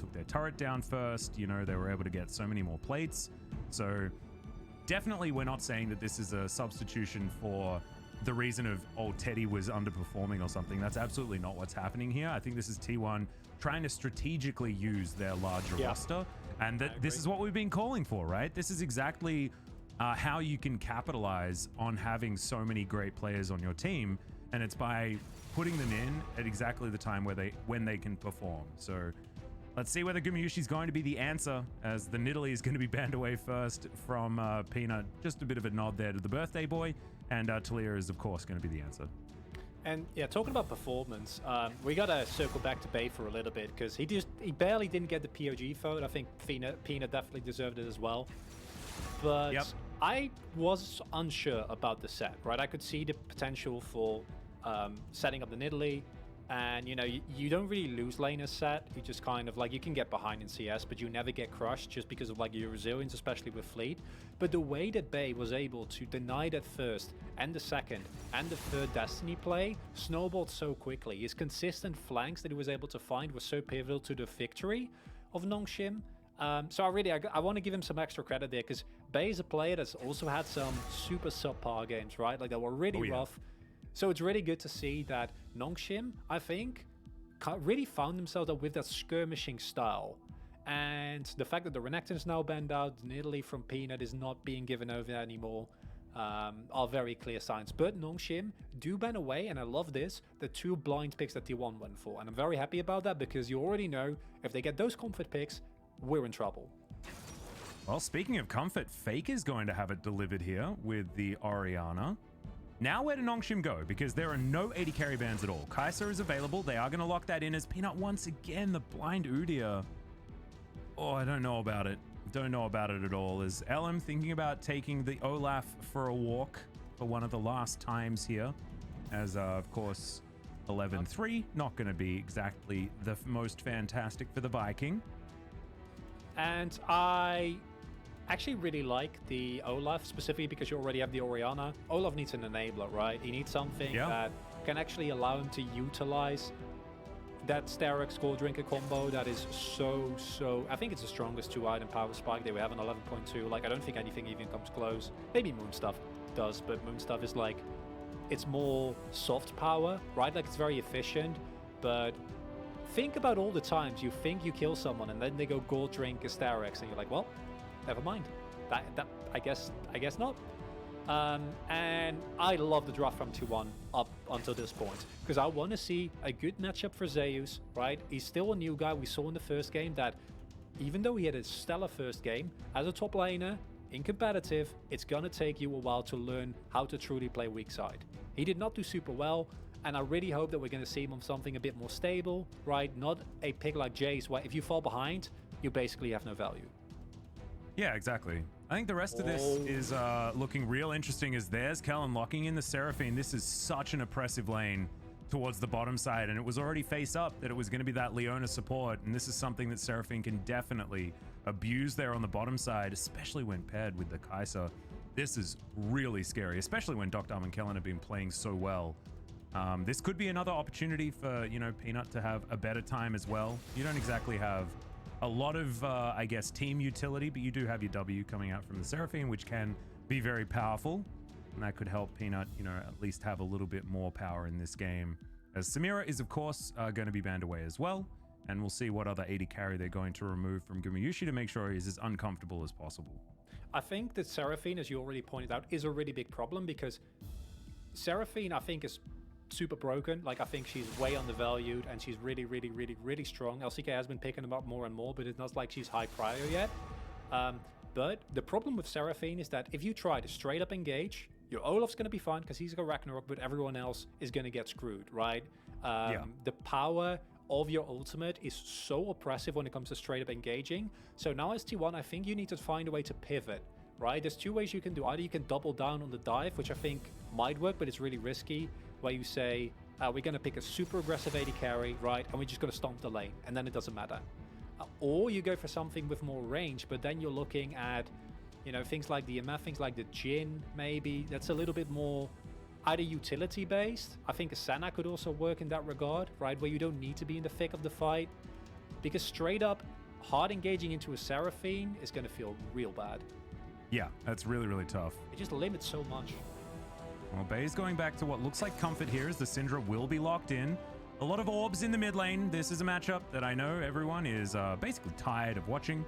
took their turret down first. You know, they were able to get so many more plates. So definitely we're not saying that this is a substitution for the reason of, oh, Teddy was underperforming or something. That's absolutely not what's happening here. I think this is T1 trying to strategically use their larger roster. And this is what we've been calling for, right? This is exactly how you can capitalize on having so many great players on your team. And it's by putting them in at exactly the time when they can perform. So let's see whether Gumiyushi's going to be the answer, as the Nidalee is going to be banned away first from Peanut. Just a bit of a nod there to the birthday boy. And Talia is, of course, going to be the answer. And yeah, talking about performance, we got to circle back to Bay for a little bit, because he barely didn't get the POG vote. I think Peanut definitely deserved it as well. But I was unsure about the set, right? I could see the potential for setting up the Nidalee. And, you know, you don't really lose lane as set. You just kind of, like, you can get behind in CS, but you never get crushed just because of, like, your resilience, especially with Fleet. But the way that Bay was able to deny that first and the second and the third Destiny play snowballed so quickly. His consistent flanks that he was able to find was so pivotal to the victory of NONGSHIM. So I want to give him some extra credit there, because Bay is a player that's also had some super subpar games, right? Like, they were really rough. So it's really good to see that NONGSHIM, I think, really found themselves up with that skirmishing style. And the fact that the Renekton is now banned out, the Nidalee from Peanut is not being given over anymore, are very clear signs. But NONGSHIM do ban away, and I love this, the 2 blind picks that T1 went for. And I'm very happy about that, because you already know if they get those comfort picks, we're in trouble. Well, speaking of comfort, Fake is going to have it delivered here with the Orianna. Now where do NONGSHIM go? Because there are no 80 carry bans at all. Kai'Sa is available. They are going to lock that in as Peanut once again, the blind Udyr. Oh, I don't know about it. Don't know about it at all. Is LM thinking about taking the Olaf for a walk for one of the last times here? As, of course, 11-3. Not going to be exactly the most fantastic for the Viking. And I actually really like the Olaf, specifically because you already have the Orianna. Olaf needs an enabler, right? He needs something that can actually allow him to utilize that Sterak's Gold Drinker combo that is so... I think it's the strongest 2-item power spike that we have on 11.2. Like, I don't think anything even comes close. Maybe Moon Stuff does, but Moon Stuff is like... It's more soft power, right? Like, it's very efficient, but... Think about all the times you think you kill someone and then they go Gold Drink Sterak's and you're like, well, never mind. That I guess not. And I love the draft from 2-1 up until this point, because I want to see a good matchup for Zeus, right? He's still a new guy. We saw in the first game that even though he had a stellar first game, as a top laner, in competitive, it's going to take you a while to learn how to truly play weak side. He did not do super well, and I really hope that we're going to see him on something a bit more stable, right? Not a pick like Jace, where if you fall behind, you basically have no value. Yeah, exactly. I think the rest of this is looking real interesting as there's Kellen locking in the Seraphine. This is such an oppressive lane towards the bottom side, and it was already face up that it was going to be that Leona support, and this is something that Seraphine can definitely abuse there on the bottom side, especially when paired with the Kai'Sa. This is really scary, especially when Dr. and Kellen have been playing so well. This could be another opportunity for, you know, Peanut to have a better time as well. You don't exactly have a lot of, I guess, team utility, but you do have your W coming out from the Seraphine, which can be very powerful. And that could help Peanut, you know, at least have a little bit more power in this game. As Samira is, of course, going to be banned away as well. And we'll see what other 80 carry they're going to remove from Gumiyushi to make sure he's as uncomfortable as possible. I think that Seraphine, as you already pointed out, is a really big problem, because Seraphine, I think, is super broken. Like, I think she's way undervalued and she's really strong. LCK has been picking them up more and more, but it's not like she's high prior yet. But the problem with Seraphine is that if you try to straight up engage, your Olaf's going to be fine because he's got Ragnarok, but everyone else is going to get screwed, right? The power of your ultimate is so oppressive when it comes to straight up engaging. So now as T1, I think you need to find a way to pivot, right? There's two ways you can do. Either you can double down on the dive, which I think might work, but it's really risky, where you say, we're going to pick a super aggressive 80 carry, right? And we're just going to stomp the lane, and then it doesn't matter. Or you go for something with more range, but then you're looking at, you know, things like the EMF, things like the Jhin, maybe. That's a little bit more either utility based. I think a Senna could also work in that regard, right? Where you don't need to be in the thick of the fight. Because straight up, hard engaging into a Seraphine is going to feel real bad. Yeah, that's really, really tough. It just limits so much. Well, Bay's going back to what looks like comfort here as the Syndra will be locked in. A lot of orbs in the mid lane. This is a matchup that I know everyone is basically tired of watching.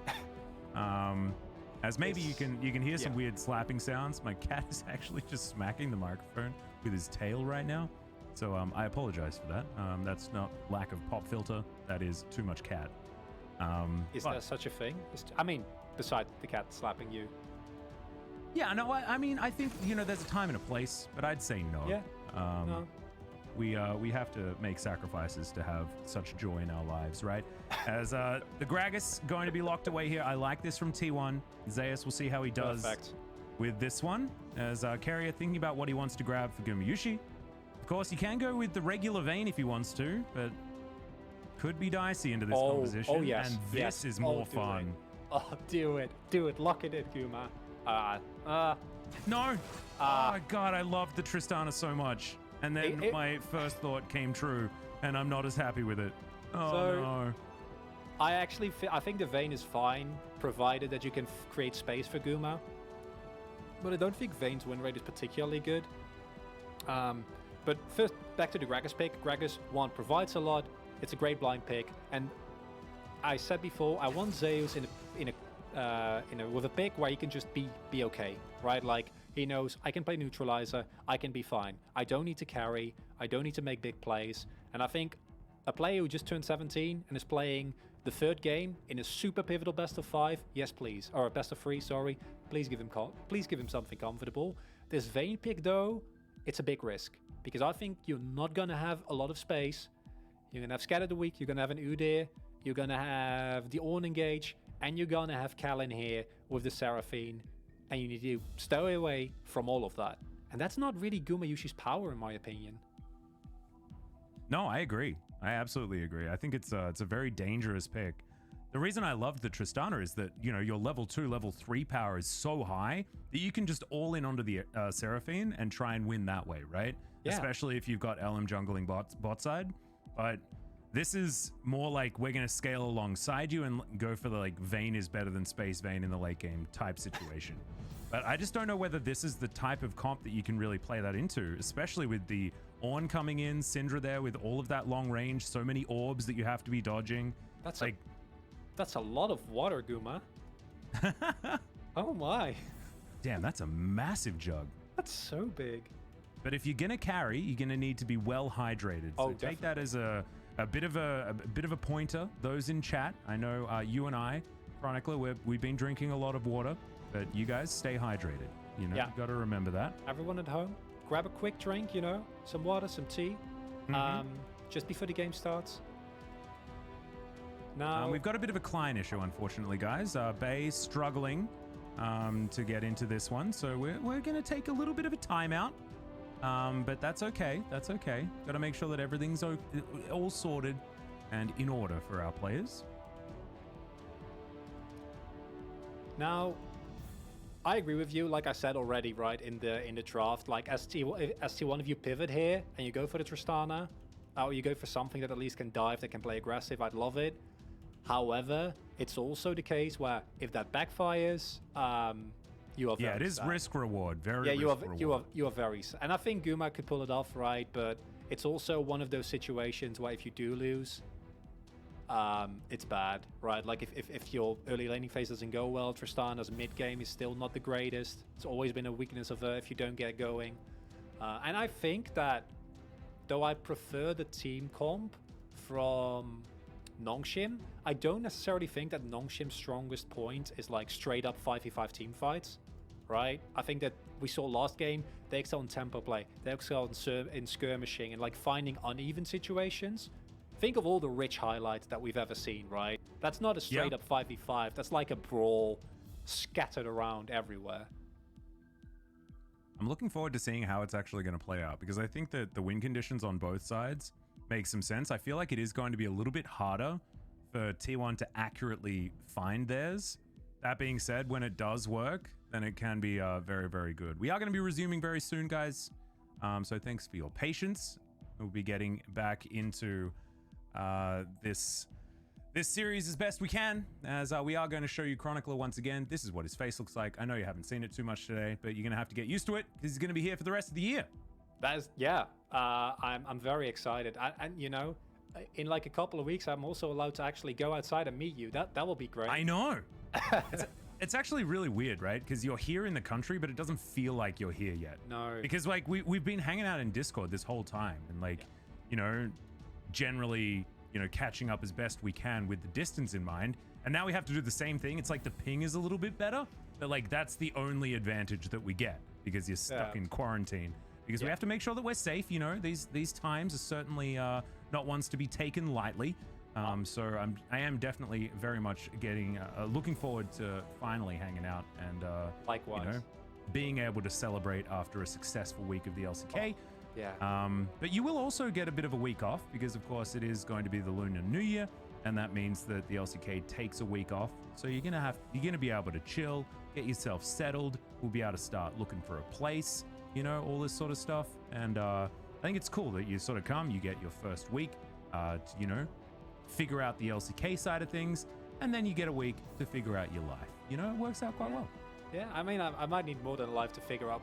As maybe you can hear some weird slapping sounds. My cat is actually just smacking the microphone with his tail right now. So I apologize for that. That's not lack of pop filter. That is too much cat. Is there such a thing? I mean, besides the cat slapping you. Yeah, no, I mean, I think, you know, there's a time and a place, but I'd say no. Yeah. No. We have to make sacrifices to have such joy in our lives, right? As the Gragas going to be locked away here. I like this from T1. Zeus, we'll see how he does with this one. As Carrier thinking about what he wants to grab for Gumayusi. Of course, he can go with the regular Vayne if he wants to, but could be dicey into this composition. Oh, yes. And this is more fun. Oh, do it. Do it. Lock it in, Guma. No. Oh, God, I love the Tristana so much. And then my first thought came true, and I'm not as happy with it. Oh, no. I think the Vayne is fine, provided that you can create space for Guma. But I don't think Vayne's win rate is particularly good. But first, back to the Gragas pick. Gragas, one, provides a lot. It's a great blind pick. And I said before, I want Zeus with a pick where he can just be okay, right? Like, he knows I can play neutralizer, I can be fine. I don't need to carry, I don't need to make big plays. And I think a player who just turned 17 and is playing the third game in a super pivotal best of 5, yes please, or a best of 3, sorry. Please give him something comfortable. This Vayne pick though, it's a big risk because I think you're not gonna have a lot of space. You're gonna have Scatter the Weak, you're gonna have an Udyr, you're gonna have the Ornn engage, and you're gonna have Kalin here with the Seraphine. And you need to stay away from all of that. And that's not really Gumayusi's power, in my opinion. No, I agree. I absolutely agree. I think it's a very dangerous pick. The reason I love the Tristana is that, you know, your level 2, level 3 power is so high that you can just all in onto the Seraphine and try and win that way, right? Yeah. Especially if you've got LM jungling bot side. But this is more like we're going to scale alongside you and go for the like Vayne is better than Space Vayne in the late game type situation. But I just don't know whether this is the type of comp that you can really play that into, especially with the Ornn coming in, Syndra there with all of that long range, so many orbs that you have to be dodging. That's a lot of water, Guma. Oh my. Damn, that's a massive jug. That's so big. But if you're going to carry, you're going to need to be well hydrated. So take that as a bit of a pointer. Those in chat, I know you and I, Chronicler, we've been drinking a lot of water, but you guys stay hydrated. You know, you got to remember that. Everyone at home, grab a quick drink, you know, some water, some tea, just before the game starts. Now we've got a bit of a client issue, unfortunately, guys. Bay struggling to get into this one, so we're going to take a little bit of a timeout. But that's okay. That's okay. Got to make sure that everything's all sorted and in order for our players. Now, I agree with you. Like I said already, right in the draft, like as T1 if you pivot here and you go for the Tristana, or you go for something that at least can dive, that can play aggressive, I'd love it. However, it's also the case where if that backfires, you are very it is sad. Risk reward. Very you are very sad. And I think Guma could pull it off, right? But it's also one of those situations where if you do lose, it's bad, right? Like if your early laning phase doesn't go well, Tristana's mid game is still not the greatest. It's always been a weakness of her if you don't get going. And I think that though I prefer the team comp from NONGSHIM, I don't necessarily think that NONGSHIM's strongest point is like straight up 5v5 team fights, right? I think that we saw last game, they excel in tempo play, they excel in skirmishing and like finding uneven situations. Think of all the rich highlights that we've ever seen, right? That's not a straight up 5v5, that's like a brawl scattered around everywhere. I'm looking forward to seeing how it's actually going to play out because I think that the win conditions on both sides make some sense. I feel like it is going to be a little bit harder for T1 to accurately find theirs. That being said, when it does work, then it can be very, very good. We are going to be resuming very soon, guys. So thanks for your patience. We'll be getting back into this this series as best we can, as we are going to show you Chronicler once again. This is what his face looks like. I know you haven't seen it too much today, but you're going to have to get used to it because he's going to be here for the rest of the year. That is, yeah. I'm very excited, and you know, in like a couple of weeks, I'm also allowed to actually go outside and meet you. That will be great. I know. It's actually really weird, right? Because you're here in the country, but it doesn't feel like you're here yet. No. Because like we've been hanging out in Discord this whole time, and like, you know, generally, you know, catching up as best we can with the distance in mind. And now we have to do the same thing. It's like the ping is a little bit better, but like that's the only advantage that we get because you're stuck in quarantine. Because we have to make sure that we're safe. You know, these times are certainly not ones to be taken lightly. So I am definitely very much getting looking forward to finally hanging out and likewise, you know, being able to celebrate after a successful week of the LCK. Yeah. But you will also get a bit of a week off because, of course, it is going to be the Lunar New Year, and that means that the LCK takes a week off. So you're gonna be able to chill, get yourself settled. We'll be able to start looking for a place, you know, all this sort of stuff. And I think it's cool that you sort of come, you get your first week, to, you know, figure out the LCK side of things, and then you get a week to figure out your life. You know, it works out quite well. Yeah, I mean, I might need more than a life to figure out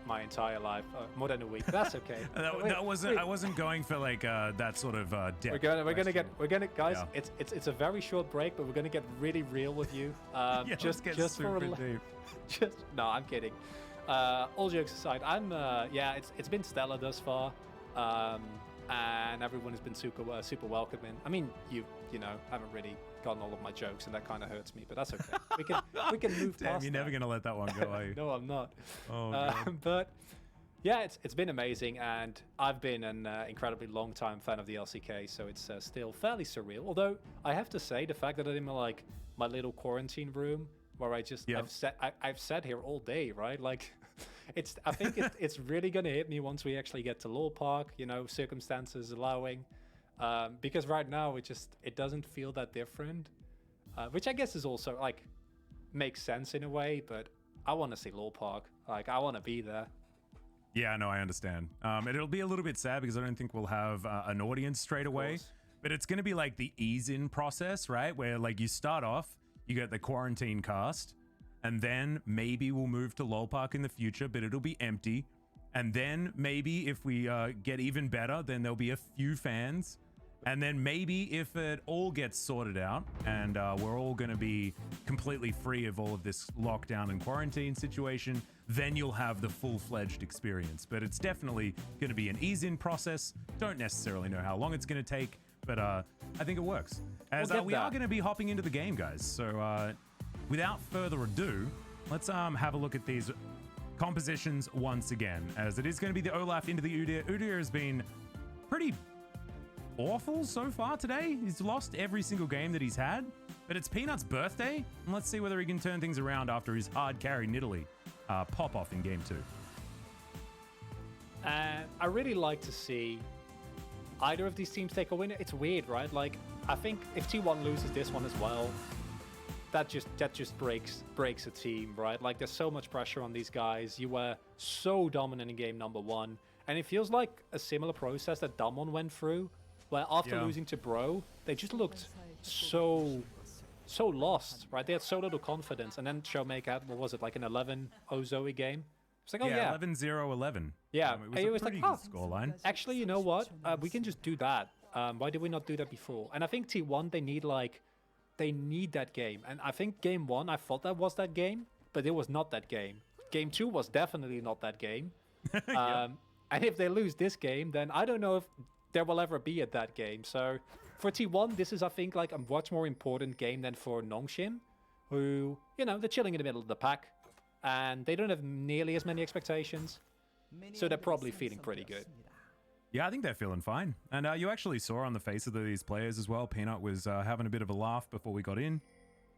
my entire life, more than a week. That's okay. I wasn't going for like that sort of depth. We're gonna, guys. Yeah. It's a very short break, but we're gonna get really real with you. Yeah, just for deep. No, I'm kidding. All jokes aside, it's been stellar thus far, and everyone has been super welcoming. I mean, you know, haven't really gotten all of my jokes, and that kind of hurts me, but that's okay. We can move Damn, past you're never gonna let that one go, are you? No, I'm not. Oh, God. But yeah, it's been amazing, and I've been an incredibly long time fan of the LCK, so it's still fairly surreal. Although I have to say, the fact that I'm in my little quarantine room where I've sat here all day, right? Like, I think it's really gonna hit me once we actually get to Lore Park, you know, circumstances allowing. Because right now it doesn't feel that different, which I guess is also like makes sense in a way. But I want to see Lore Park, like I want to be there. Yeah, no, I understand. It'll be a little bit sad because I don't think we'll have an audience straight away. But it's going to be like the ease-in process, right? Where like you start off, you get the quarantine cast, and then maybe we'll move to Lore Park in the future, but it'll be empty. And then maybe if we get even better, then there'll be a few fans. And then maybe if it all gets sorted out and we're all going to be completely free of all of this lockdown and quarantine situation, then you'll have the full-fledged experience. But it's definitely going to be an ease-in process. Don't necessarily know how long it's going to take, but I think it works. As we are going to be hopping into the game, guys. So without further ado, let's have a look at these compositions once again, as it is going to be the Olaf into the Udyr. Udyr has been pretty awful so far today. He's lost every single game that he's had, but it's Peanut's birthday, and let's see whether he can turn things around after his hard carry Nidalee pop off in game 2. I really like to see either of these teams take a win. It's weird, right? Like, I think if T1 loses this one as well, that just breaks a team, right? Like, there's so much pressure on these guys. You were so dominant in game number 1, and it feels like a similar process that Damwon went through, where after losing to Bro, they just looked so lost, right? They had so little confidence, and then Showmaker had, what was it, like an 11-0 Zoe game? It's like, 11-0-11. Yeah, it was a pretty good scoreline. Actually, you know what? We can just do that. Why did we not do that before? And I think T1, they need that game. And I think game 1, I thought that was that game, but it was not that game. Game 2 was definitely not that game. And if they lose this game, then I don't know if there will ever be at that game. So for T1, this is, I think, like a much more important game than for NONGSHIM, who, you know, they're chilling in the middle of the pack, and they don't have nearly as many expectations, so they're probably feeling pretty good. Yeah, I think they're feeling fine. And you actually saw on the faces of these players as well, Peanut was having a bit of a laugh before we got in.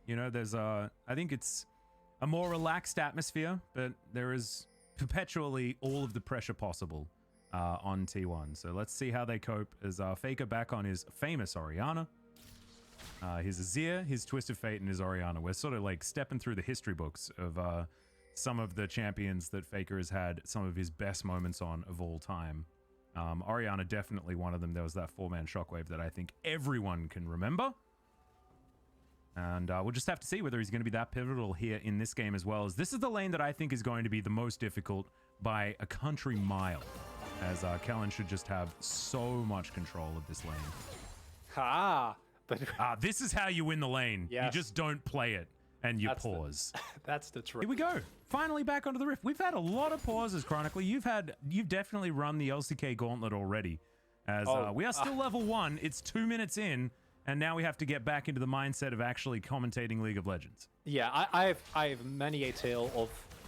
You know, there's I think it's a more relaxed atmosphere, but there is perpetually all of the pressure possible on T1. So let's see how they cope as Faker back on his famous Orianna. His Azir, his Twisted Fate, and his Orianna. We're sort of like stepping through the history books of some of the champions that Faker has had some of his best moments on of all time. Orianna definitely one of them. There was that 4-man shockwave that I think everyone can remember. And we'll just have to see whether he's going to be that pivotal here in this game as well. As this is the lane that I think is going to be the most difficult by a country mile, as Kellen should just have so much control of this lane. But this is how you win the lane. Yes. You just don't play it and you pause. That's the truth. Here we go. Finally back onto the Rift. We've had a lot of pauses, Chronically. You've definitely run the LCK gauntlet already. As we are still level 1. It's 2 minutes in. And now we have to get back into the mindset of actually commentating League of Legends. Yeah, I have many a tale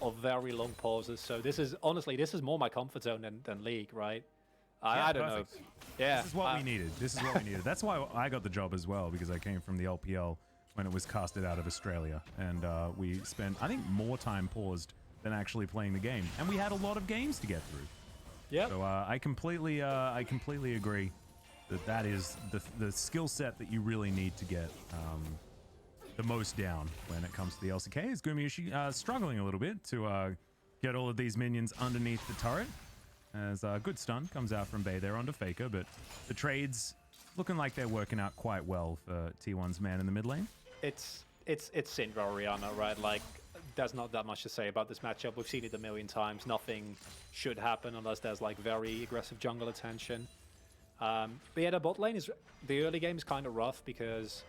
of very long pauses. So this is more my comfort zone than League, right? I don't know. Yeah, this is what we needed. This is what we needed. That's why I got the job as well, because I came from the LPL when it was casted out of Australia, and we spent, I think, more time paused than actually playing the game, and we had a lot of games to get through. Yeah. So I completely agree. That is the skill set that you really need to get the most down when it comes to the LCK. Is Gumayushi struggling a little bit to get all of these minions underneath the turret. As a good stun comes out from Bay there onto Faker, but the trades looking like they're working out quite well for T1's man in the mid lane. It's Syndra Orianna, right? Like, there's not that much to say about this matchup. We've seen it a million times. Nothing should happen unless there's like very aggressive jungle attention. But yeah, the bot lane the early game is kind of rough because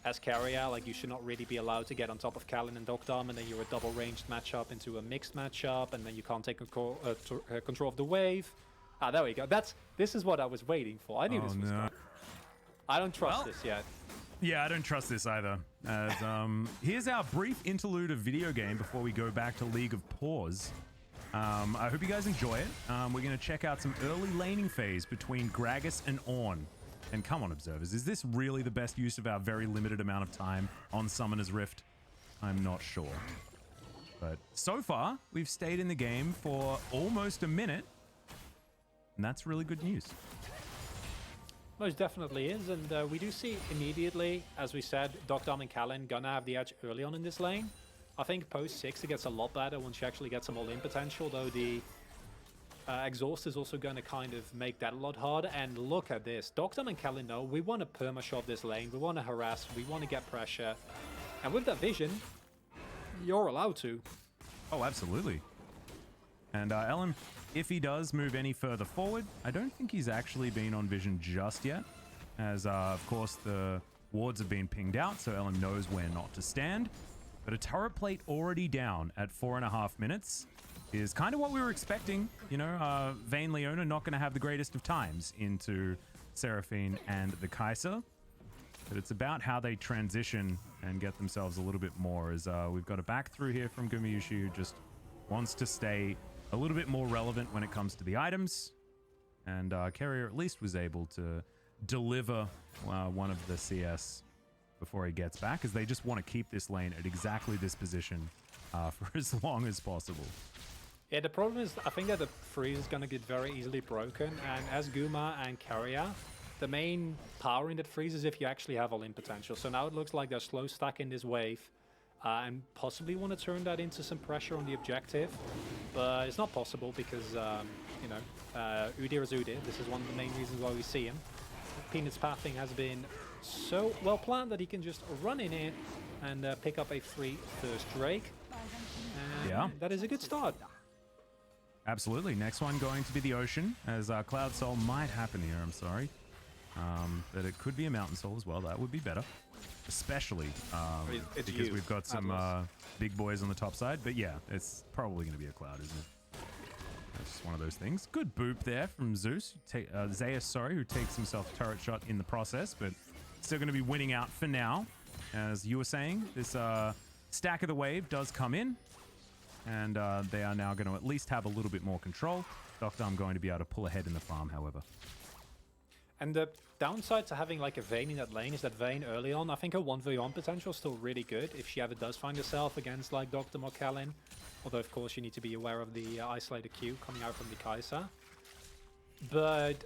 as carrier, like, you should not really be allowed to get on top of Kalin and Dokdam, and then you're a double ranged matchup into a mixed matchup, and then you can't take control of the wave. There we go. This is what I was waiting for. I knew this was coming. I don't trust this yet. Yeah, I don't trust this either. As here's our brief interlude of video game before we go back to League of Pause. I hope you guys enjoy it. We're going to check out some early laning phase between Gragas and Ornn. And come on, observers, is this really the best use of our very limited amount of time on Summoner's Rift? I'm not sure. But so far, we've stayed in the game for almost a minute. And that's really good news. Most definitely is, and we do see immediately, as we said, Dokdam and Kalin gonna have the edge early on in this lane. I think post 6 it gets a lot better once you actually get some all-in potential, though the exhaust is also going to kind of make that a lot harder. And look at this. Dokdam and Kalin know we want to perma-shove this lane, we want to harass, we want to get pressure. And with that vision, you're allowed to. Oh, absolutely. And Ellen, if he does move any further forward, I don't think he's actually been on vision just yet. As, of course, the wards have been pinged out, so Ellen knows where not to stand. But a turret plate already down at 4.5 minutes is kind of what we were expecting. You know, Vayne Leona not going to have the greatest of times into Seraphine and the Kai'Sa. But it's about how they transition and get themselves a little bit more. As we've got a back through here from Gumayushi, who just wants to stay a little bit more relevant when it comes to the items. And Carrier at least was able to deliver one of the CS before he gets back, as they just want to keep this lane at exactly this position for as long as possible. Yeah, the problem is I think that the freeze is going to get very easily broken, and as Guma and Carrier, the main power in that freeze is if you actually have all-in potential. So now it looks like they're slow stacking this wave and possibly want to turn that into some pressure on the objective. But it's not possible because, you know, Udyr is Udyr. This is one of the main reasons why we see him. Peanut's pathing has been so well planned that he can just run in it and pick up a free first Drake. And yeah, that is a good start. Absolutely. Next one going to be the Ocean, as Cloud Soul might happen here, I'm sorry. But it could be a Mountain Soul as well. That would be better. Especially because we've got some big boys on the top side. But yeah, it's probably going to be a Cloud, isn't it? That's just one of those things. Good boop there from Zeus. Zeus, who takes himself a turret shot in the process, but still going to be winning out for now. As you were saying, this stack of the wave does come in. And they are now going to at least have a little bit more control. Dokdam going to be able to pull ahead in the farm, however. And the downside to having like a Vayne in that lane is that Vayne early on, I think her 1v1 potential is still really good if she ever does find herself against like Dokdam or Kalin. Although, of course, you need to be aware of the isolated Q coming out from the Kai'Sa. But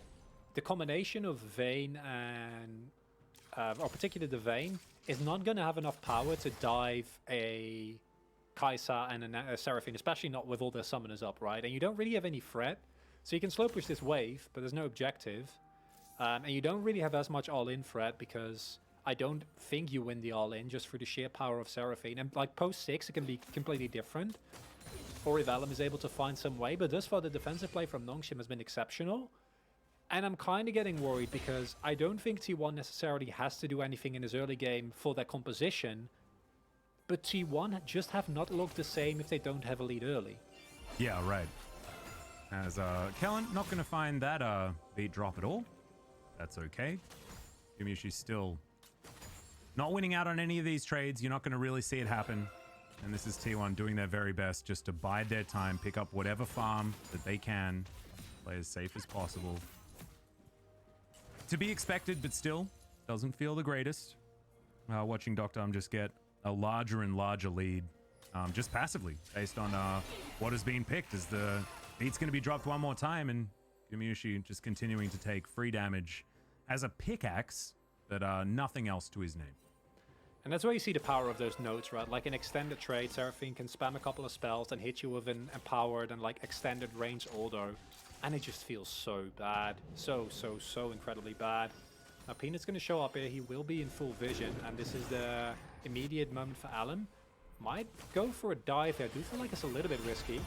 the combination of Vayne and, or particularly the Vayne, is not going to have enough power to dive a Kai'Sa and a Seraphine, especially not with all their summoners up, right? And you don't really have any threat. So you can slow push this wave, but there's no objective. And you don't really have as much all-in threat because I don't think you win the all-in just for the sheer power of Seraphine. And like post 6, it can be completely different. Or if Elm is able to find some way. But thus far, the defensive play from NONGSHIM has been exceptional. And I'm kind of getting worried because I don't think T1 necessarily has to do anything in his early game for their composition. But T1 just have not looked the same if they don't have a lead early. Yeah, right. As Kellen not going to find that beat drop at all. That's okay. Gumayusi's still not winning out on any of these trades. You're not going to really see it happen. And this is T1 doing their very best just to bide their time, pick up whatever farm that they can, play as safe as possible. To be expected, but still doesn't feel the greatest. Watching Dr. just get a larger and larger lead, just passively, based on what has been picked, as the beat's going to be dropped one more time, and Gumayusi just continuing to take free damage as a pickaxe, but nothing else to his name. And that's where you see the power of those nodes, right? Like in extended trade, Seraphine can spam a couple of spells and hit you with an empowered and like extended range auto. And it just feels so bad. So incredibly bad. Now Peanut's going to show up here. He will be in full vision. And this is the immediate moment for Alan. Might go for a dive here. I do feel like it's a little bit risky.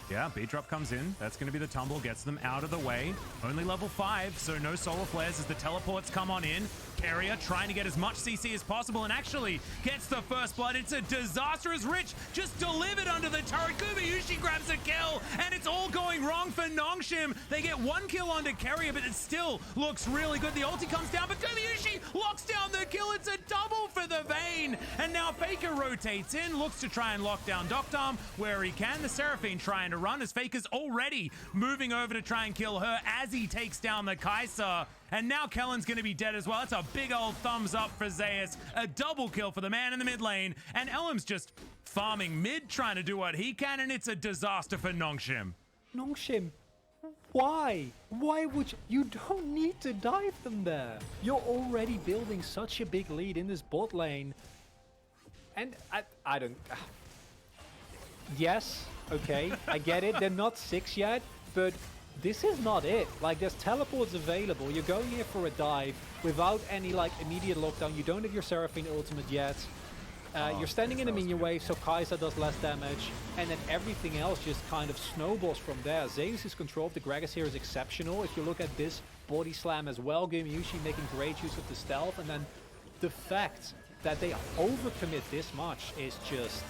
Yeah, beat drop comes in. That's going to be the tumble. Gets them out of the way. Only level 5, so no solar flares as the teleports come on in. Carrier trying to get as much CC as possible and actually gets the first blood. It's a disastrous Rich just delivered under the turret. Gumayusi grabs a kill, and it's all going wrong for NONGSHIM. They get 1 kill onto Carrier, but it still looks really good. The ulti comes down, but Gumayusi locks down the kill. It's a double for the Vayne. And now Faker rotates in, looks to try and lock down Doctom where he can. The Seraphine trying to run as Faker's already moving over to try and kill her as he takes down the Kai'Sa. And now Kellen's going to be dead as well. That's a big old thumbs up for Zeus. A double kill for the man in the mid lane. And Elm's just farming mid, trying to do what he can, and it's a disaster for NONGSHIM. NONGSHIM, why? Why would you don't need to dive them there. You're already building such a big lead in this bot lane. And I don't... Yes, okay, I get it. They're not 6 yet, but... this is not it. Like, there's teleports available. You're going here for a dive without any, like, immediate lockdown. You don't have your Seraphine ultimate yet. You're standing in a minion wave, so Kai'Sa does less damage. And then everything else just kind of snowballs from there. Zeus' control of the Gragas here is exceptional. If you look at this body slam as well, Gumayusi making great use of the stealth. And then the fact that they overcommit this much is just...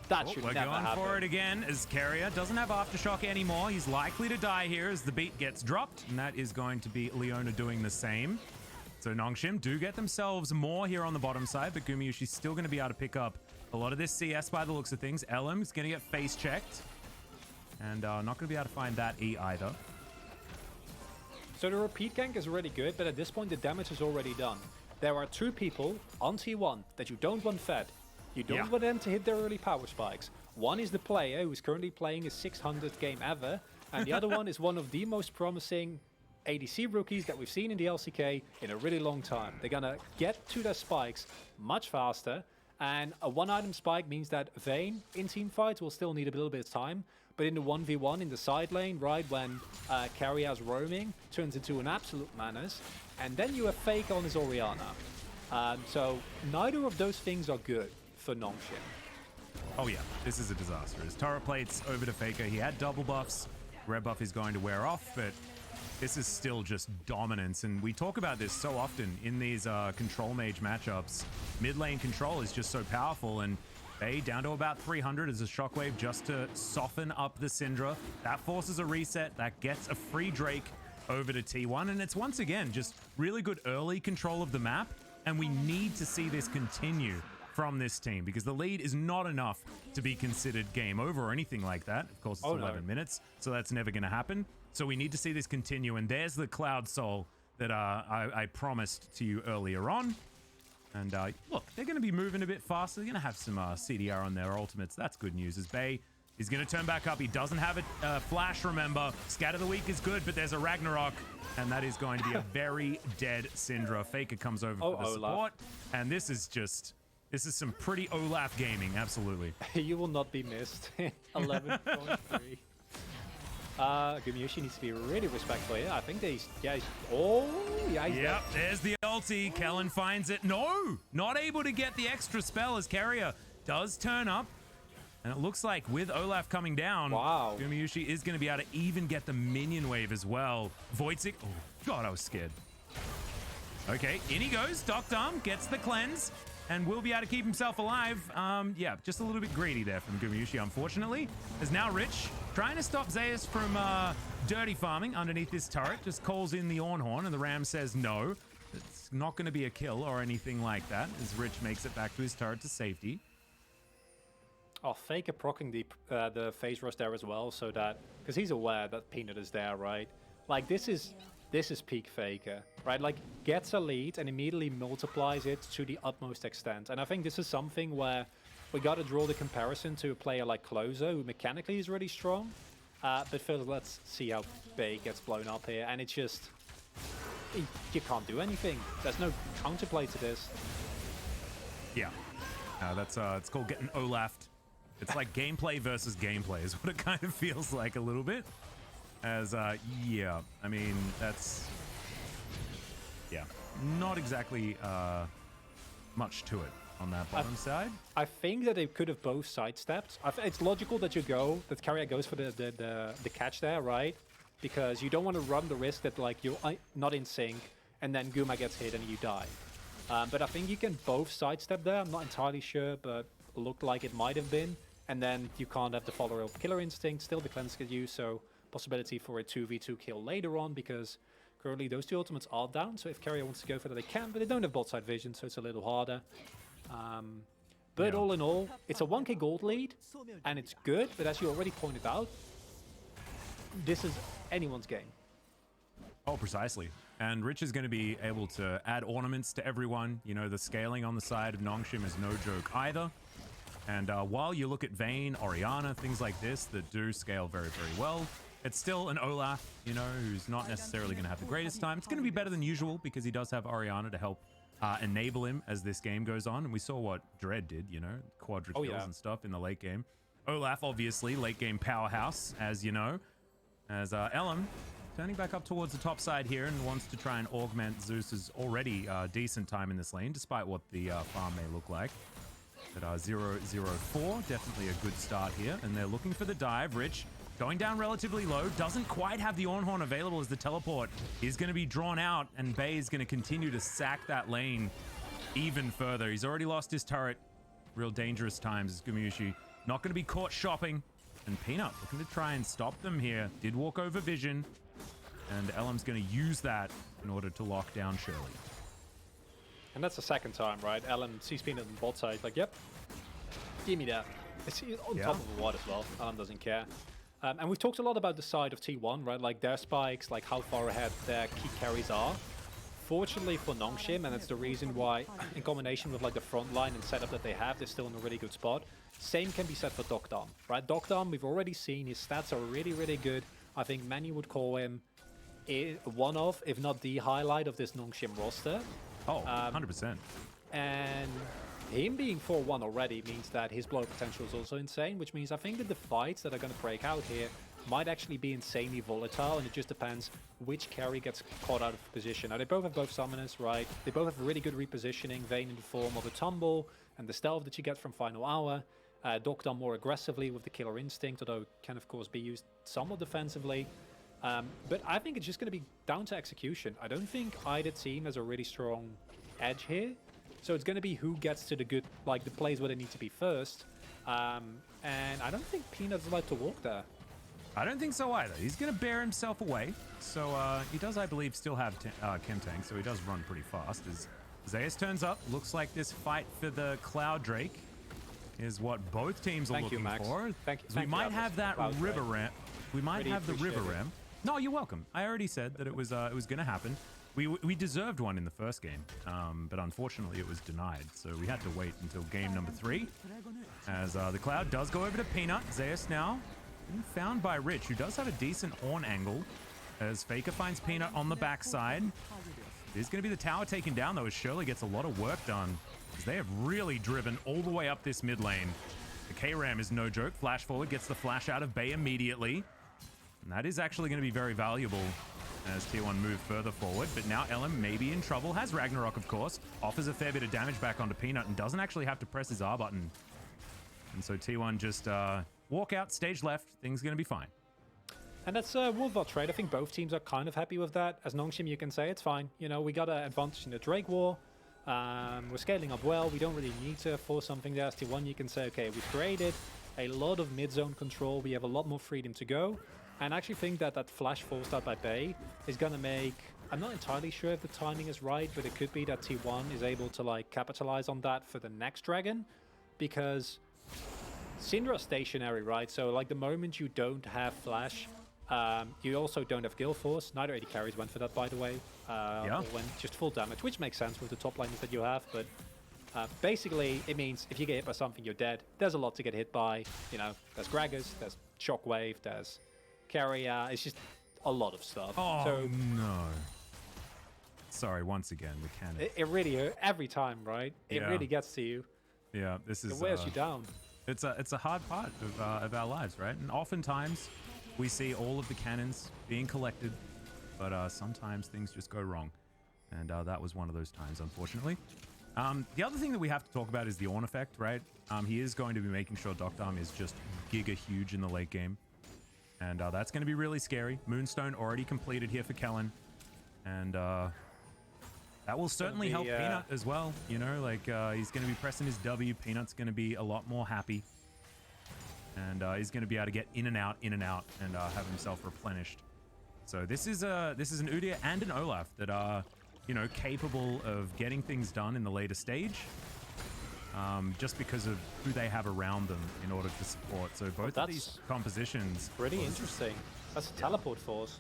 that should never happen. We're going for it again as Carrier doesn't have Aftershock anymore. He's likely to die here as the beat gets dropped, and that is going to be Leona doing the same. So NONGSHIM do get themselves more here on the bottom side, but Gumayusi's still going to be able to pick up a lot of this CS by the looks of things. Elm's going to get face checked, and not going to be able to find that E either. So the repeat gank is really good, but at this point the damage is already done. There are 2 people on T1 that you don't want fed. You don't want them to hit their early power spikes. One is the player who's currently playing his 600th game ever, and the other one is one of the most promising ADC rookies that we've seen in the LCK in a really long time. They're gonna get to their spikes much faster, and a 1-item spike means that Vayne in team fights will still need a little bit of time, but in the 1v1 in the side lane, right when Carrier's roaming, turns into an absolute menace, and then you have Fake on his Orianna. So neither of those things are good for NONGSHIM. Oh yeah, this is a disaster. His turret plates over to Faker. He had double buffs. Red buff is going to wear off, but this is still just dominance. And we talk about this so often in these control mage matchups. Mid lane control is just so powerful, and they down to about 300 as a shockwave just to soften up the Syndra. That forces a reset. That gets a free Drake over to T1, and it's once again just really good early control of the map, and we need to see this continue from this team, because the lead is not enough to be considered game over or anything like that. Of course, it's 11 minutes, so that's never going to happen. So we need to see this continue, and there's the Cloud Soul that I promised to you earlier on. And look, they're going to be moving a bit faster. They're going to have some CDR on their ultimates. That's good news, as Bay is going to turn back up. He doesn't have a flash, remember. Scatter the Weak is good, but there's a Ragnarok, and that is going to be a very dead Syndra. Faker comes over for the support, and this is just... this is some pretty Olaf gaming, absolutely. You will not be missed. 11.3. Gumayusi needs to be really respectful here. I think they... yeah, oh, yeah, yep, there's the ulti. Kellen finds it. No, not able to get the extra spell as Carrier does turn up. And it looks like with Olaf coming down, wow, Gumayusi is going to be able to even get the minion wave as well. Voidzik, oh god, I was scared. Okay, in he goes. Docked Arm gets the cleanse and will be able to keep himself alive. Yeah, just a little bit greedy there from Gumayusi, unfortunately. As now Rich trying to stop Zeus from dirty farming underneath this turret. Just calls in the Ornhorn and the Ram says no. It's not going to be a kill or anything like that as Rich makes it back to his turret to safety. Oh, Faker proccing the phase rush there as well, so that because he's aware that Peanut is there, right? Like this is peak Faker, right? Like gets a lead and immediately multiplies it to the utmost extent. And I think this is something where we got to draw the comparison to a player like Closer, who mechanically is really strong. But first, let's see how Bay gets blown up here, and it's just you can't do anything. There's no counterplay to this. Yeah, that's it's called getting Olafed. It's like gameplay versus gameplay is what it kind of feels like a little bit. As, yeah, I mean, that's, yeah, not exactly much to it on that bottom side. I think that they could have both sidestepped. It's logical that that Carrier goes for the catch there, right? Because you don't want to run the risk that, like, you're not in sync and then Guma gets hit and you die. But I think you can both sidestep there. I'm not entirely sure, but looked like it might have been. And then you can't have the follow-up Killer Instinct, still the cleanse get used, so possibility for a 2v2 kill later on, because currently those two ultimates are down, so if Carrier wants to go for that, they can, but they don't have bot side vision, so it's a little harder. But all in all, it's a 1k gold lead, and it's good, but as you already pointed out, this is anyone's game. Oh, precisely. And Rich is going to be able to add ornaments to everyone. You know, the scaling on the side of NONGSHIM is no joke either. And while you look at Vayne, Orianna, things like this that do scale very, very well, it's still an Olaf, you know, who's not necessarily going to have the greatest time. It's going to be better than usual because he does have Orianna to help enable him as this game goes on. And we saw what Dread did, you know, quadra kills and stuff in the late game. Olaf, obviously, late game powerhouse, as you know, as Ellum turning back up towards the top side here and wants to try and augment Zeus's already decent time in this lane, despite what the farm may look like. But 0-0-4, definitely a good start here. And they're looking for the dive. Rich going down relatively low. Doesn't quite have the Ornhorn available as the teleport is going to be drawn out. And Bay is going to continue to sack that lane even further. He's already lost his turret. Real dangerous times as Gumayusi not going to be caught shopping. And Peanut looking to try and stop them here. Did walk over vision. And Ellum's going to use that in order to lock down Shirley. And that's the second time, right? Ellum sees Peanut on the bot side, like, yep, give me that. It's on top of the ward as well. Ellum doesn't care. And we've talked a lot about the side of T1, right? Like their spikes, like how far ahead their key carries are. Fortunately for NONGSHIM, and it's the reason why, in combination with like the front line and setup that they have, they're still in a really good spot. Same can be said for Dokdam, right? Dokdam, we've already seen his stats are really, really good. I think many would call him one of, if not the highlight of this NONGSHIM roster. Oh, 100%. And him being 4-1 already means that his blow potential is also insane, which means I think that the fights that are going to break out here might actually be insanely volatile, and it just depends which carry gets caught out of position. Now, they both have both summoners, right? They both have really good repositioning, Vayne in the form of a tumble, and the stealth that you get from Final Hour. Dokdam more aggressively with the Killer Instinct, although it can, of course, be used somewhat defensively. But I think it's just going to be down to execution. I don't think either team has a really strong edge here. So it's going to be who gets to the good, like the plays where they need to be first. And I don't think Peanut's allowed to walk there. I don't think so either. He's going to bear himself away. So he does, I believe, still have Chem Tank, so he does run pretty fast. As Zeus turns up, looks like this fight for the Cloud Drake is what both teams are looking for. Thank you. We might have that river ramp. We might have the river ramp. No, you're welcome. I already said that it was going to happen. We deserved one in the first game, but unfortunately it was denied. So we had to wait until game number 3. As the Cloud does go over to Peanut. Zeus now found by Rich, who does have a decent horn angle. As Faker finds Peanut on the backside. There's going to be the tower taken down, though, as Shirley gets a lot of work done. As they have really driven all the way up this mid lane. The K-Ram is no joke. Flash forward, gets the flash out of Bay immediately. And that is actually going to be very valuable as T1 move further forward. But now Elm may be in trouble. Has Ragnarok, of course. Offers a fair bit of damage back onto Peanut and doesn't actually have to press his R button. And so T1 just walk out, stage left. Things going to be fine. And that's a worthwhile trade. I think both teams are kind of happy with that. As NONGSHIM, you can say it's fine. You know, we got an advantage in the Drake War. We're scaling up well. We don't really need to force something there. As T1, you can say, okay, we've created a lot of mid-zone control. We have a lot more freedom to go. And I actually think that that flash forced out by Bay is going to make... I'm not entirely sure if the timing is right, but it could be that T1 is able to, like, capitalize on that for the next Dragon. Because Syndra's stationary, right? So, like, the moment you don't have flash... you also don't have Gale Force. Neither AD carries went for that, by the way. Yeah. Or went just full damage, which makes sense with the top laners that you have. But basically, it means if you get hit by something, you're dead. There's a lot to get hit by. You know, there's Gragas, there's Shockwave, there's Carrier. It's just a lot of stuff. Oh, so, no. Sorry, once again, the cannon. It really, every time, right? It Yeah. really gets to you. Yeah, this is... It wears you down. It's a hard part of our lives, right? And oftentimes we see all of the cannons being collected, but sometimes things just go wrong. And that was one of those times, unfortunately. The other thing that we have to talk about is the Ornn effect, right? He is going to be making sure Doctarm is just giga huge in the late game. And that's going to be really scary. Moonstone already completed here for Kellen. And that will certainly help Peanut as well. You know, like he's going to be pressing his W. Peanut's going to be a lot more happy. And he's going to be able to get in and out, and have himself replenished. So this is an Udyr and an Olaf that are, you know, capable of getting things done in the later stage, just because of who they have around them in order to support. So both of these compositions... Pretty interesting. That's a teleport force.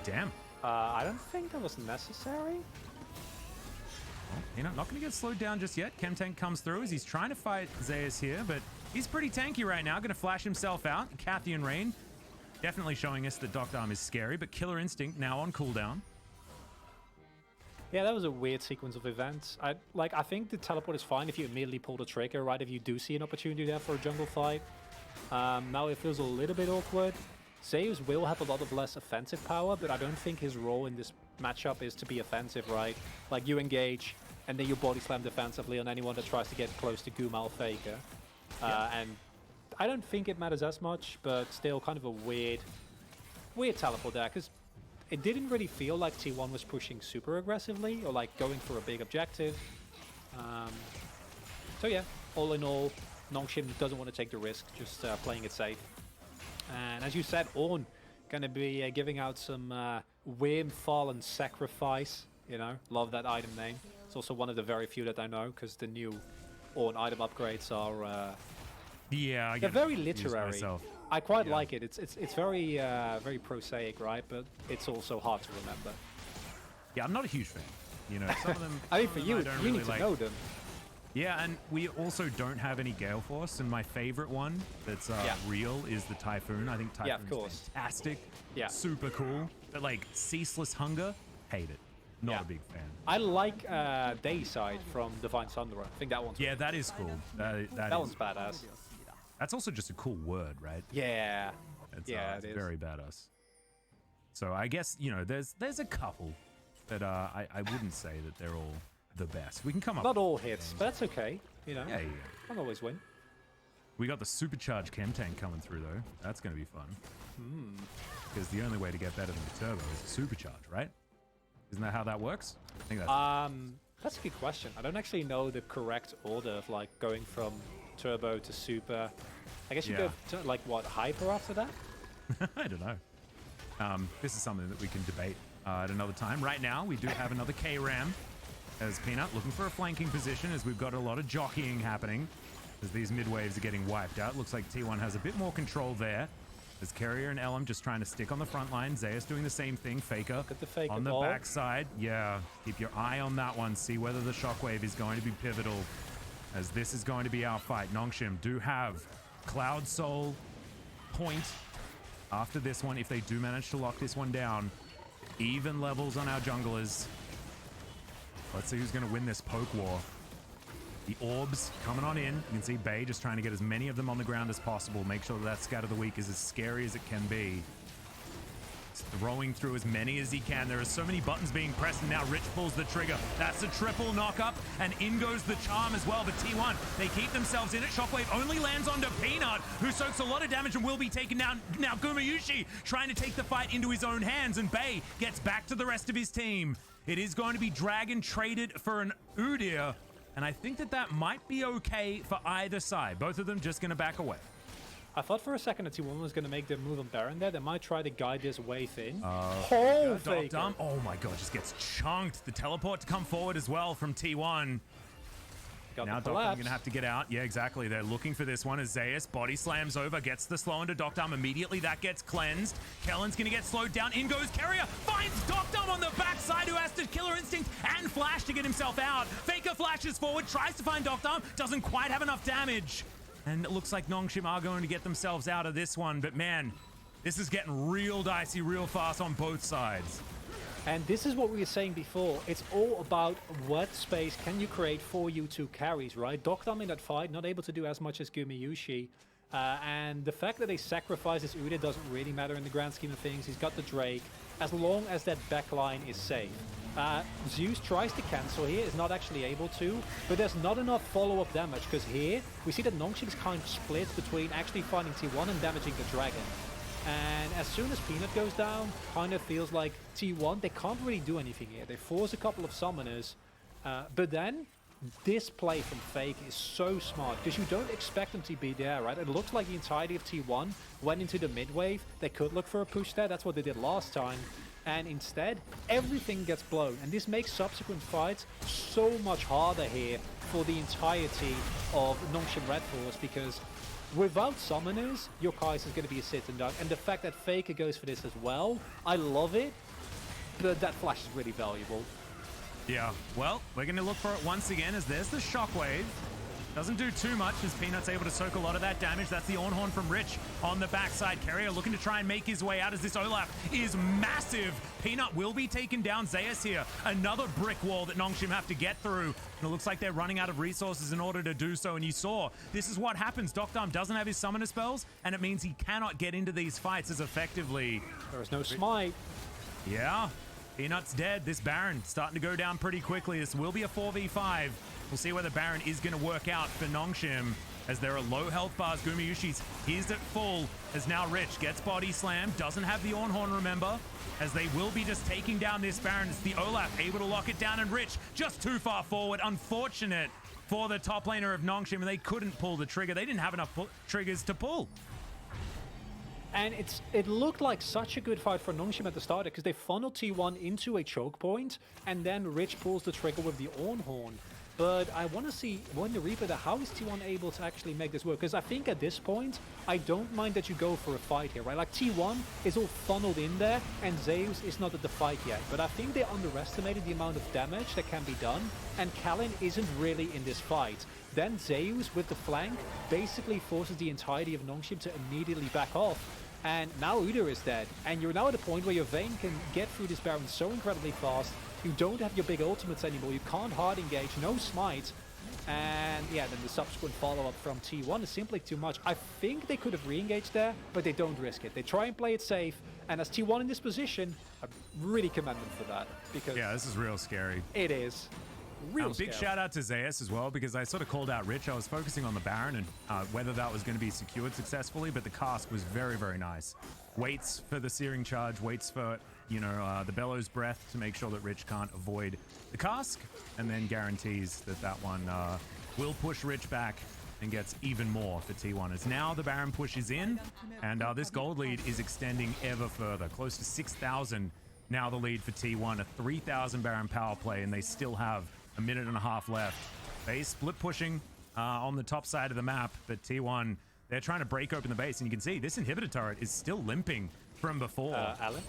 Damn. I don't think that was necessary. Well, Peanut not going to get slowed down just yet. Chemtank comes through as he's trying to fight Zeus here, but he's pretty tanky right now. Going to flash himself out. Cathian Rain definitely showing us that Doctarm is scary, but Killer Instinct now on cooldown. Yeah, that was a weird sequence of events. I think the teleport is fine if you immediately pull the trigger, right? If you do see an opportunity there for a jungle fight. Now it feels a little bit awkward. Zeus will have a lot of less offensive power, but I don't think his role in this matchup is to be offensive, right? Like, you engage, and then you body slam defensively on anyone that tries to get close to Gumal Faker. And I don't think it matters as much, but still kind of a weird teleport there, because it didn't really feel like T1 was pushing super aggressively, or like going for a big objective. So yeah, all in all, NONGSHIM doesn't want to take the risk, just playing it safe. And as you said, Ornn going to be giving out some Wyrm Fallen Sacrifice. You know, love that item name. It's also one of the very few that I know, because the new Ornn item upgrades are... yeah, they're very literary. I quite like it. It's very very prosaic, right? But it's also hard to remember. Yeah, I'm not a huge fan. You know, some of them... I mean, for you, you need to know them. Yeah, and we also don't have any Gale Force, and my favorite one that's real is the Typhoon. I think Typhoon's fantastic, super cool, but like Ceaseless Hunger, hate it. Not a big fan. I like Dayside from Divine Sunderer. I think that one's cool. That is cool. That one's badass. That's also just a cool word, right? Yeah. It's very badass. So I guess, you know, there's a couple that I wouldn't say that they're all the best. We can come up. Not all hits, but that's okay. You know, yeah. Can't always win. We got the supercharged Chemtank coming through though. That's going to be fun. Because the only way to get better than the turbo is to supercharge, right? Isn't that how that works? I think that's a good question. I don't actually know the correct order of like going from turbo to super. I guess you go to like what, hyper after that? I don't know. This is something that we can debate at another time. Right now, we do have another K-Ram as Peanut looking for a flanking position as we've got a lot of jockeying happening as these mid waves are getting wiped out. Looks like T1 has a bit more control there. As Carrier and Elm just trying to stick on the front line. Zeus doing the same thing. Faker on the backside. Yeah, keep your eye on that one. See whether the Shockwave is going to be pivotal, as this is going to be our fight. NONGSHIM do have Cloud Soul point after this one if they do manage to lock this one down. Even levels on our junglers. Let's see who's going to win this poke war. The orbs coming on in. You can see Bay just trying to get as many of them on the ground as possible. Make sure that Scatter the Weak is as scary as it can be. He's throwing through as many as he can. There are so many buttons being pressed, and now Rich pulls the trigger. That's a triple knock-up, and in goes the charm as well. But T1, they keep themselves in it. Shockwave only lands onto Peanut, who soaks a lot of damage and will be taken down. Now Gumayushi trying to take the fight into his own hands, and Bay gets back to the rest of his team. It is going to be Dragon traded for an Udyr, and I think that might be okay for either side. Both of them just going to back away. I thought for a second that T1 was going to make the move on Baron there. They might try to guide this wave in. Faker. Oh my god, just gets chunked. The teleport to come forward as well from T1. Now Doctor going to have to get out. Yeah, exactly. They're looking for this one as Zeus body slams over, gets the slow into Doctor. Immediately that gets cleansed. Kellen's going to get slowed down. In goes Carrier. Finds Doctor on the backside, who has to Killer Instinct and Flash to get himself out. Faker flashes forward, tries to find Doctor. Doesn't quite have enough damage. And it looks like NONGSHIM are going to get themselves out of this one. But man, this is getting real dicey real fast on both sides. And this is what we were saying before. It's all about what space can you create for you two carries, right? Doctor in that fight, not able to do as much as Gumayushi. And the fact that they sacrifice this Udyr doesn't really matter in the grand scheme of things. He's got the Drake, as long as that backline is safe. Zeus tries to cancel here, is not actually able to, but there's not enough follow-up damage, because here we see that NONGSHIM is kind of split between actually finding T1 and damaging the Dragon. And as soon as Peanut goes down, kind of feels like T1, they can't really do anything here. They force a couple of summoners, but then this play from Fake is so smart, because you don't expect them to be there, right? It looks like the entirety of T1 went into the mid wave. They could look for a push there, that's what they did last time. And instead, everything gets blown. And this makes subsequent fights so much harder here for the entirety of NONGSHIM RedForce, because without summoners, your Kai'Sa is going to be a sit and duck. And the fact that Faker goes for this as well, I love it. But that flash is really valuable. Yeah, well, we're going to look for it once again, as there's the Shockwave. Doesn't do too much as Peanut's able to soak a lot of that damage. That's the Ornhorn from Rich on the backside. Carrier looking to try and make his way out as this Olaf is massive. Peanut will be taken down. Zeus here, another brick wall that NONGSHIM have to get through. And it looks like they're running out of resources in order to do so. And you saw, this is what happens. Doctor doesn't have his summoner spells, and it means he cannot get into these fights as effectively. There is no smite. Yeah, Peanut's dead. This Baron starting to go down pretty quickly. This will be a 4v5. We'll see whether Baron is going to work out for NONGSHIM, as there are low health bars. Gumayushi's he's at full, as now Rich gets body slammed. Doesn't have the Ornhorn, remember, as they will be just taking down this Baron. It's the Olaf able to lock it down, and Rich just too far forward. Unfortunate for the top laner of NONGSHIM, and they couldn't pull the trigger. They didn't have enough triggers to pull. And it looked like such a good fight for NONGSHIM at the start, because they funneled T1 into a choke point, and then Rich pulls the trigger with the Ornhorn. But I want to see, when the Reaper there, how is T1 able to actually make this work? Because I think at this point, I don't mind that you go for a fight here, right? Like T1 is all funneled in there, and Zeus is not at the fight yet. But I think they underestimated the amount of damage that can be done, and Kalin isn't really in this fight. Then Zeus with the flank basically forces the entirety of NONGSHIM to immediately back off. And now Udyr is dead, and you're now at a point where your Vayne can get through this Baron so incredibly fast. You don't have your big ultimates anymore, you can't hard engage, no smite. And yeah, then the subsequent follow-up from T1 is simply too much. I think they could have re-engaged there, but they don't risk it. They try and play it safe, and as T1 in this position, I really commend them for that. Because yeah, this is real scary. It is. Big shout out to Zeus as well, because I sort of called out Rich. I was focusing on the Baron and whether that was going to be secured successfully, but the cask was very, very nice. Waits for the searing charge, waits for, you know, the Bellows Breath to make sure that Rich can't avoid the cask, and then guarantees that that one will push Rich back and gets even more for T1. As now the Baron pushes in, and this gold lead is extending ever further, close to 6,000 now the lead for T1, a 3,000 Baron power play, and they still have a minute and a half left. They split pushing on the top side of the map, but T1, they're trying to break open the base, and you can see this inhibitor turret is still limping from before. Alan?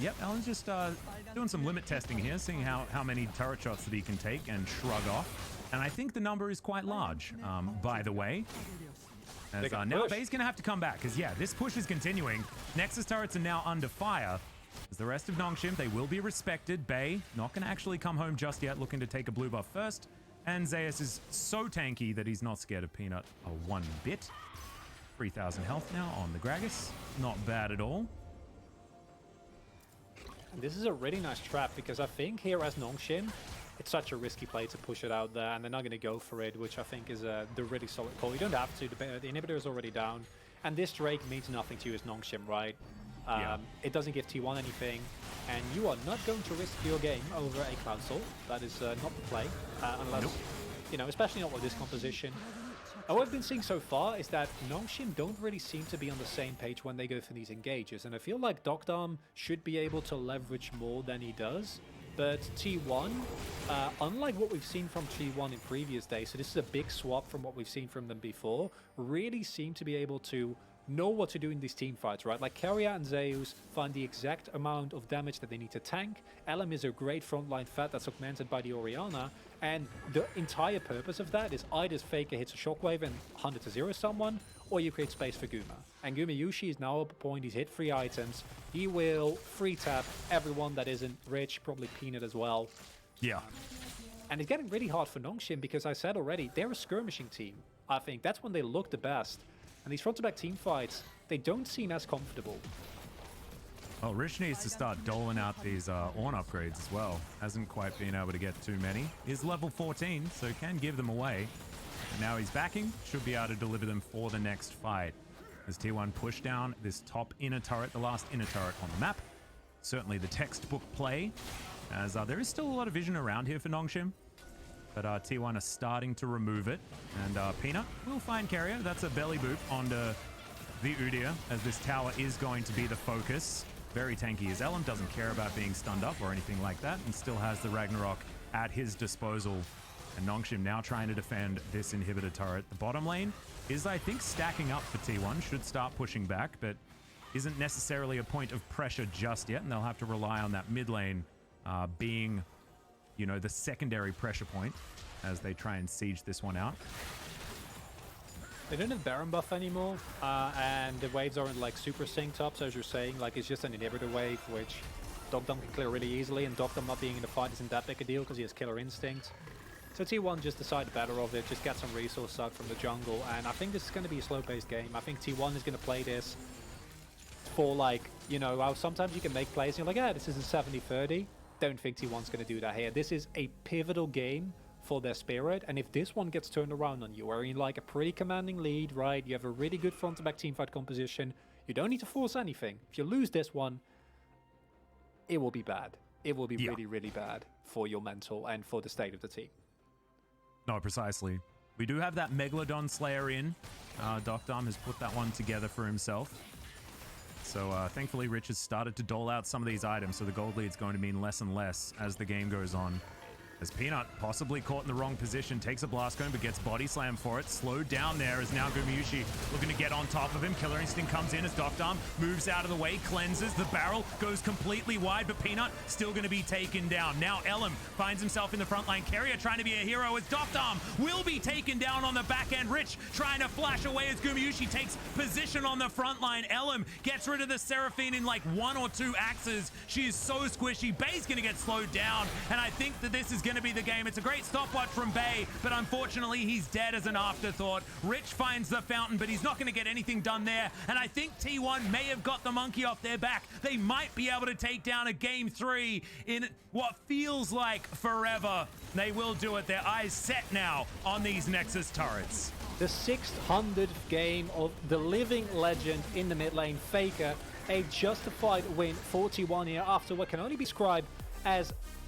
Yep, Alan's just doing some limit testing here, seeing how many turret shots that he can take and shrug off. And I think the number is quite large, by the way. As, now Bay's going to have to come back, because yeah, this push is continuing. Nexus turrets are now under fire. As the rest of NONGSHIM, they will be respected. Bay not going to actually come home just yet, looking to take a blue buff first. And Zeus is so tanky that he's not scared of Peanut one bit. 3,000 health now on the Gragas. Not bad at all. This is a really nice trap because I think here as NONGSHIM, it's such a risky play to push it out there, and they're not going to go for it, which I think is the really solid call. You don't have to. The inhibitor is already down, and this Drake means nothing to you as NONGSHIM, right? It doesn't give T1 anything, and you are not going to risk your game over a Cloud Soul. That is not the play, unless, you know, especially not with this composition. And what I've been seeing so far is that NONGSHIM don't really seem to be on the same page when they go for these engages, and I feel like Dokdam should be able to leverage more than he does. But T1, unlike what we've seen from T1 in previous days, so this is a big swap from what we've seen from them before, really seem to be able to know what to do in these team fights, right? Like Keria and Zeus find the exact amount of damage that they need to tank. Elm is a great frontline fat that's augmented by the Orianna, and the entire purpose of that is either Faker hits a shockwave and 100 to 0 someone, or you create space for Guma. And Gumayushi is now up a point, he's hit 3 items. He will free tap everyone that isn't Rich, probably Peanut as well. Yeah. And it's getting really hard for NONGSHIM because I said already, they're a skirmishing team. I think that's when they look the best. And these front-to-back team fights, they don't seem as comfortable. Well, Rich needs to start doling out these Ornn upgrades as well. Hasn't quite been able to get too many. Is level 14, so can give them away. And now he's backing, should be able to deliver them for the next fight. As T1 push down this top inner turret, the last inner turret on the map. Certainly the textbook play, as there is still a lot of vision around here for NONGSHIM. But T1 are starting to remove it. And Peanut will find Keria. That's a belly boop onto the Udyr, as this tower is going to be the focus. Very tanky as Elm, doesn't care about being stunned up or anything like that, and still has the Ragnarok at his disposal. And NONGSHIM now trying to defend this inhibitor turret. The bottom lane is, I think, stacking up for T1. Should start pushing back, but isn't necessarily a point of pressure just yet, and they'll have to rely on that mid lane being, you know, the secondary pressure point as they try and siege this one out. They don't have Baron buff anymore, and the waves aren't like super synced up, so as you're saying, like it's just an inhibitor wave, which Dokdam can clear really easily, and Dokdam not being in the fight isn't that big a deal because he has killer instinct. So T1 just decided better of it, just get some resource out from the jungle, and I think this is going to be a slow-paced game. I think T1 is going to play this for, like, you know, how sometimes you can make plays and you're like, yeah, this is a 70-30. Don't think T1's going to do that here. This is a pivotal game for their spirit, and if this one gets turned around on you, where you're in like a pretty commanding lead, right, you have a really good front-to-back teamfight composition, you don't need to force anything. If you lose this one, it will be bad. It will be really, really bad for your mental and for the state of the team. No, precisely. We do have that Megalodon Slayer in. Dokdam has put that one together for himself. So thankfully, Rich has started to dole out some of these items, so the gold lead's going to mean less and less as the game goes on. As Peanut, possibly caught in the wrong position, takes a blast cone but gets body slammed for it. Slowed down there as now Gumayushi looking to get on top of him. Killer Instinct comes in as Dokdam moves out of the way, cleanses. The barrel goes completely wide, but Peanut still going to be taken down. Now Elm finds himself in the front line. Keria trying to be a hero as Dokdam will be taken down on the back end. Rich trying to flash away as Gumayushi takes position on the front line. Elm gets rid of the Seraphine in like 1 or 2 axes. She is so squishy. Bay's going to get slowed down, and I think that this is going to be the game. It's a great stopwatch from Bay, but unfortunately he's dead as an afterthought. Rich finds the fountain, but he's not going to get anything done there, and I think T1 may have got the monkey off their back. They might be able to take down a game 3 in what feels like forever. They will do it. Their eyes set now on these Nexus turrets. The 600th game of the living legend in the mid lane, Faker. A justified win, 41 here, after what can only be described as